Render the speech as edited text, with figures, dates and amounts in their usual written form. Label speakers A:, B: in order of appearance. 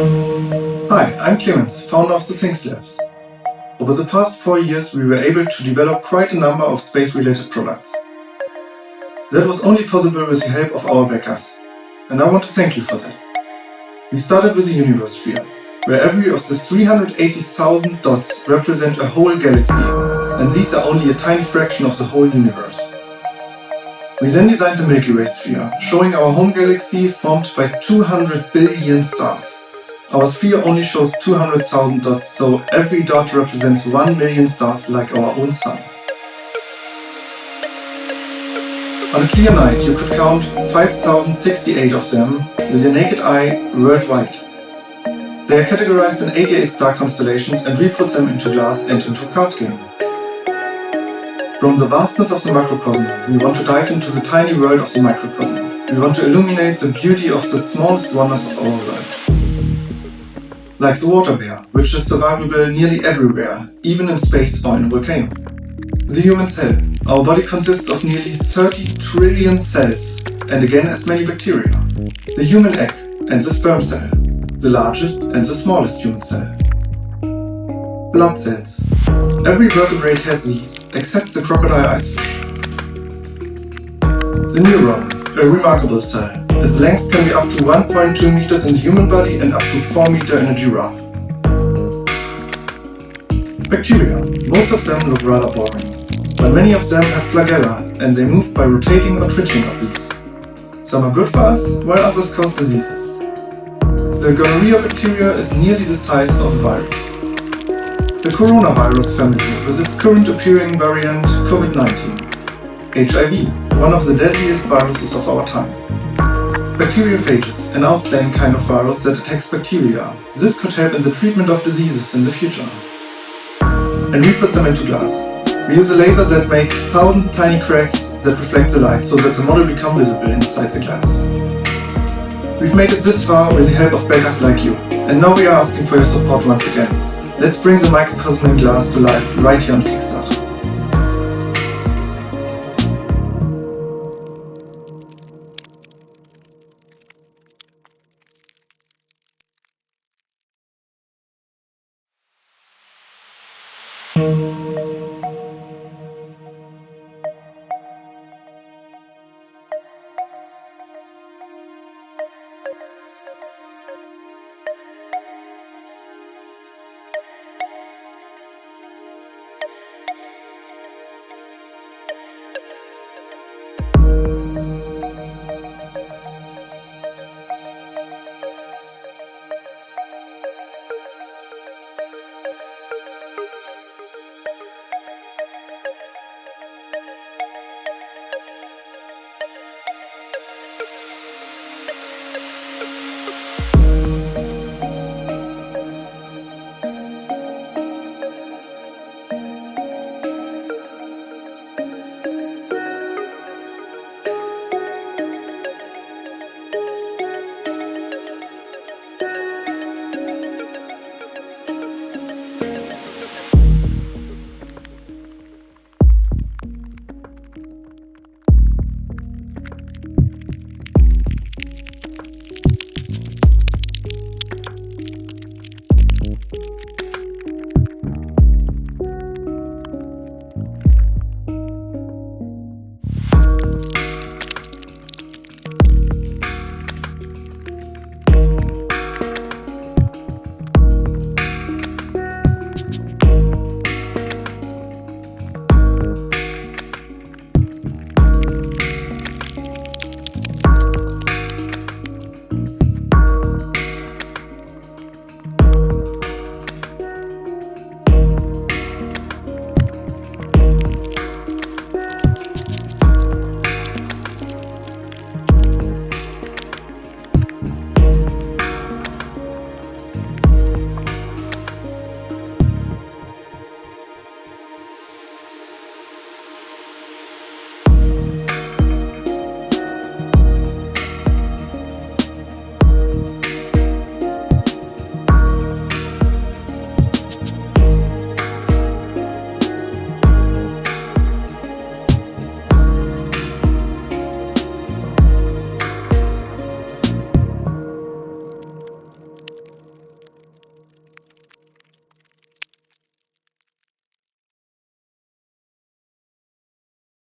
A: Hi, I'm Clemens, founder of the Things Labs. Over the past 4 years, we were able to develop quite a number of space-related products. That was only possible with the help of our backers, and I want to thank you for that. We started with the Universe Sphere, where every of the 380,000 dots represent a whole galaxy, and these are only a tiny fraction of the whole universe. We then designed the Milky Way sphere, showing our home galaxy formed by 200 billion stars. Our sphere only shows 200,000 dots, so every dot represents 1 million stars like our own sun. On a clear night, you could count 5,068 of them with your naked eye worldwide. They are categorized in 88 star constellations, and we put them into glass and into a card game. From the vastness of the macrocosm, we want to dive into the tiny world of the microcosm. We want to illuminate the beauty of the smallest wonders of our world. Like the water bear, which is survivable nearly everywhere, even in space or in a volcano. The human cell. Our body consists of nearly 30 trillion cells, and again as many bacteria. The human egg and the sperm cell. The largest and the smallest human cell. Blood cells. Every vertebrate has these, except the crocodile icefish. The neuron, a remarkable cell. Its length can be up to 1.2 meters in the human body and up to 4 meters in a giraffe. Bacteria. Most of them look rather boring, but many of them have flagella and they move by rotating or twitching of these. Some are good for us, while others cause diseases. The gonorrhea bacteria is nearly the size of a virus. The coronavirus family, with its current appearing variant COVID-19. HIV, one of the deadliest viruses of our time. Bacteriophages, an outstanding kind of virus that attacks bacteria. This could help in the treatment of diseases in the future. And we put them into glass. We use a laser that makes 1,000 tiny cracks that reflect the light so that the model becomes visible inside the glass. We've made it this far with the help of backers like you, and now we are asking for your support once again. Let's bring the microcosm in glass to life right here on Kickstarter.